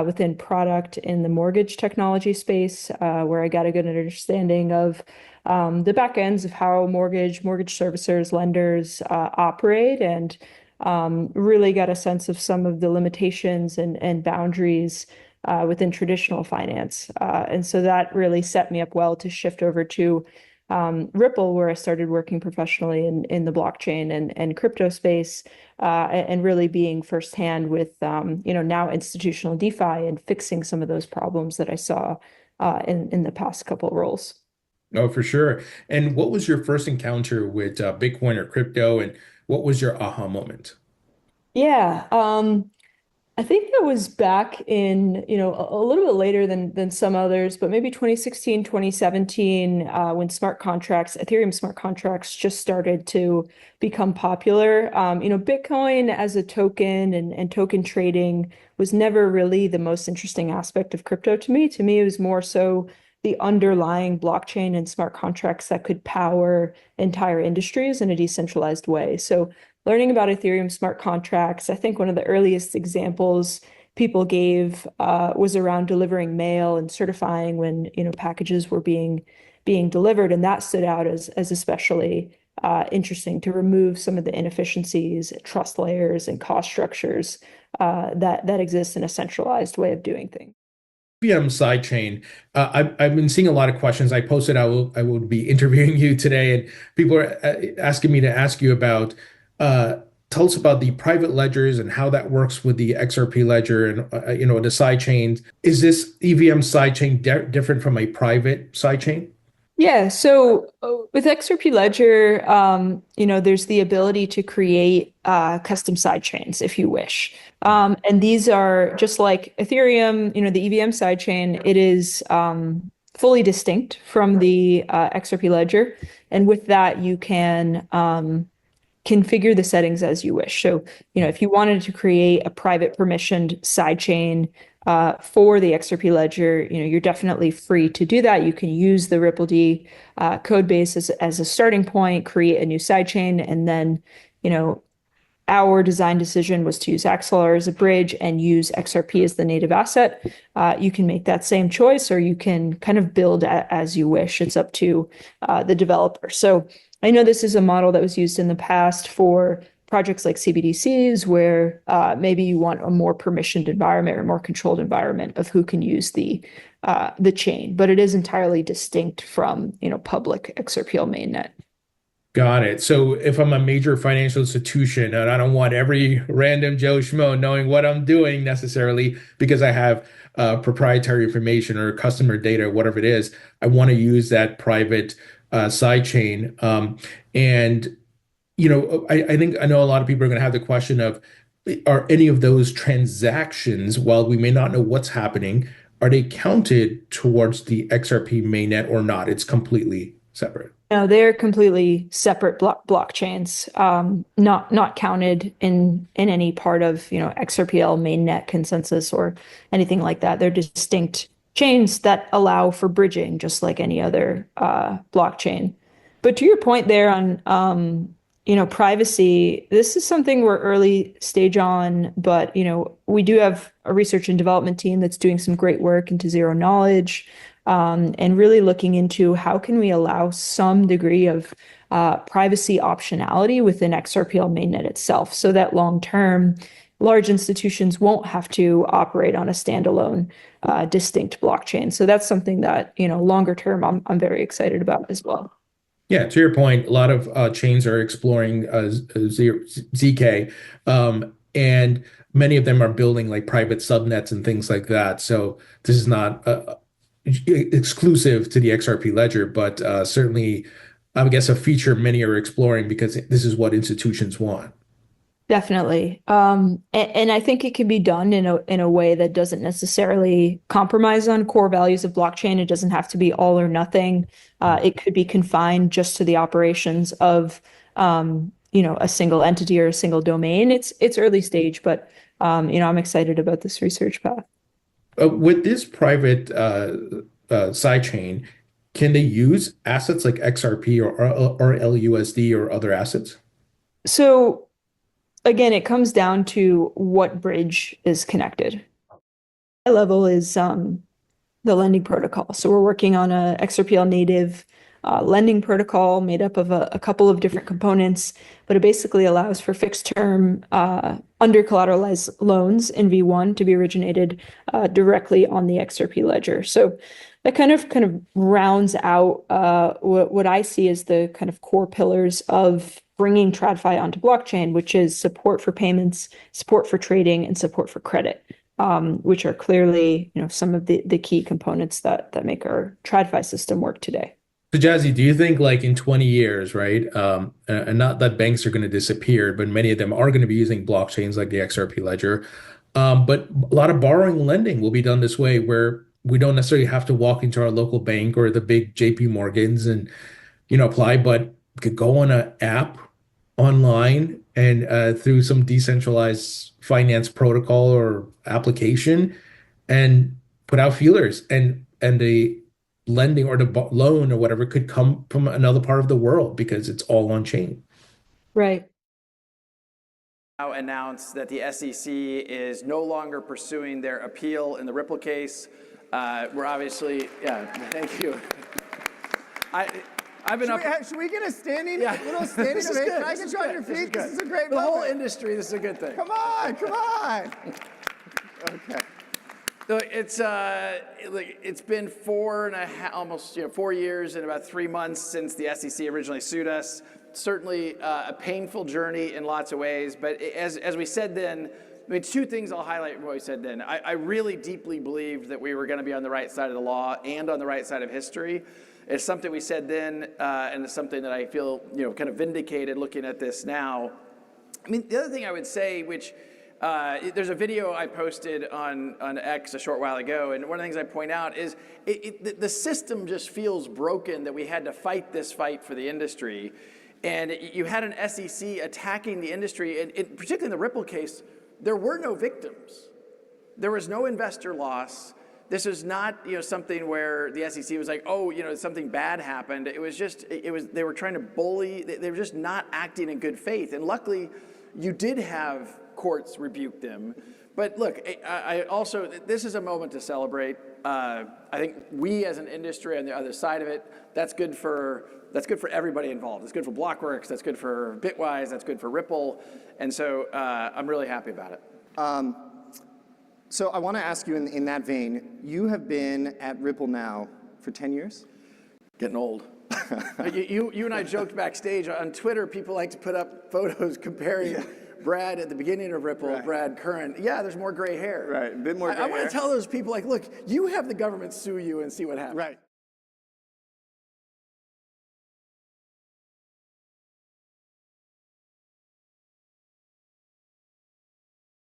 within product in the mortgage technology space, where I got a good understanding of the back ends of how mortgage servicers, lenders operate, and really got a sense of some of the limitations and boundaries within traditional finance. And so that really set me up well to shift over to Ripple, where I started working professionally in the blockchain and crypto space, and really being firsthand with now institutional DeFi and fixing some of those problems that I saw in the past couple roles. Oh, for sure. And what was your first encounter with Bitcoin or crypto, and what was your aha moment? Yeah, I think that was back in, a little bit later than some others, but maybe 2016, 2017, when Ethereum smart contracts just started to become popular. Bitcoin as a token and token trading was never really the most interesting aspect of crypto to me. To me, it was more so the underlying blockchain and smart contracts that could power entire industries in a decentralized way. So learning about Ethereum smart contracts, I think one of the earliest examples people gave was around delivering mail and certifying when packages were being delivered, and that stood out as especially interesting to remove some of the inefficiencies, trust layers, and cost structures that exist in a centralized way of doing things. VM sidechain. I've been seeing a lot of questions. I will be interviewing you today, and people are asking me to ask you about. Uh, Tell us about the private ledgers and how that works with the XRP ledger and the sidechains. Is this EVM sidechain different from a private sidechain? Yeah, so with XRP Ledger, there's the ability to create custom sidechains if you wish. And these are just like Ethereum, the EVM sidechain, it is fully distinct from the XRP Ledger. And with that, you can configure the settings as you wish. So, if you wanted to create a private permissioned sidechain for the XRP ledger, you're definitely free to do that. You can use the RippleD code base as a starting point, create a new sidechain, and then, our design decision was to use Axelar as a bridge and use XRP as the native asset. You can make that same choice, or you can kind of build as you wish. It's up to the developer. So I know this is a model that was used in the past for projects like CBDCs, where maybe you want a more permissioned environment or more controlled environment of who can use the chain, but it is entirely distinct from public XRPL mainnet. Got it. So if I'm a major financial institution and I don't want every random Joe Schmo knowing what I'm doing necessarily because I have proprietary information or customer data, whatever it is, I want to use that private sidechain. And I think I know a lot of people are going to have the question of, are any of those transactions, while we may not know what's happening, are they counted towards the XRP mainnet or not? It's completely separate. No, they're completely separate blockchains, not counted in any part of XRPL mainnet consensus or anything like that. They're distinct chains that allow for bridging, just like any other blockchain. But to your point there on privacy, this is something we're early stage on, but we do have a research and development team that's doing some great work into zero knowledge, and really looking into how can we allow some degree of privacy optionality within XRPL mainnet itself, so that long term, large institutions won't have to operate on a standalone, distinct blockchain. So that's something that longer term, I'm very excited about as well. Yeah, to your point, a lot of chains are exploring ZK, and many of them are building like private subnets and things like that. So this is not exclusive to the XRP ledger, but certainly, I guess, a feature many are exploring because this is what institutions want. Definitely. And I think it can be done in a way that doesn't necessarily compromise on core values of blockchain. It doesn't have to be all or nothing. It could be confined just to the operations of a single entity or a single domain. It's early stage, but I'm excited about this research path. With this private sidechain, can they use assets like XRP or LUSD or other assets? So again, it comes down to what bridge is connected. level is the lending protocol. So we're working on a XRPL native lending protocol made up of a couple of different components, but it basically allows for fixed term under collateralized loans in V1 to be originated directly on the XRP ledger. So that kind of rounds out what I see as the kind of core pillars of bringing TradFi onto blockchain, which is support for payments, support for trading, and support for credit. Which are clearly, some of the key components that make our TradFi system work today. So Jazzy, do you think like in 20 years, right? And not that banks are going to disappear, but many of them are going to be using blockchains like the XRP ledger. But a lot of borrowing and lending will be done this way where we don't necessarily have to walk into our local bank or the big JP Morgans and, apply, but we could go on an app online and through some decentralized finance protocol or application and put out feelers and the lending or the loan or whatever could come from another part of the world because it's all on chain. Right. Now announced that the SEC is no longer pursuing their appeal in the Ripple case. We're obviously, yeah, thank you. I've been Should we get a standing, Yeah. little standing This is ovation? good. Can I This get is you on good. your This is feet? This good. is a great The whole moment. industry, this is a good thing. Come on, come on. Okay. So it's been 4.5, almost 4 years and about 3 months since the SEC originally sued us. Certainly a painful journey in lots of ways, but as we said then, I mean, two things I'll highlight from what we said then. I really deeply believed that we were going to be on the right side of the law and on the right side of history. It's something we said then, and it's something that I feel kind of vindicated looking at this now. I mean, the other thing I would say, which there's a video I posted on X a short while ago, and one of the things I point out is the system just feels broken that we had to fight this fight for the industry. And you had an SEC attacking the industry, and particularly in the Ripple case, there were no victims. There was no investor loss. This was not something where the SEC was like, oh, something bad happened. It was just, they were trying to bully, they were just not acting in good faith. And luckily, you did have courts rebuke them. But look, I also, this is a moment to celebrate. I think we as an industry on the other side of it, that's good for everybody involved. It's good for Blockworks, that's good for Bitwise, that's good for Ripple. And so I'm really happy about it. So I want to ask you in that vein, you have been at Ripple now for 10 years? Getting old. you and I joked backstage on Twitter, people like to put up photos comparing Brad at the beginning of Ripple, Right. Brad current. Yeah, there's more gray hair. Right, a bit more gray I want hair. to tell those people, like, look, you have the government sue you and see what happens. Right.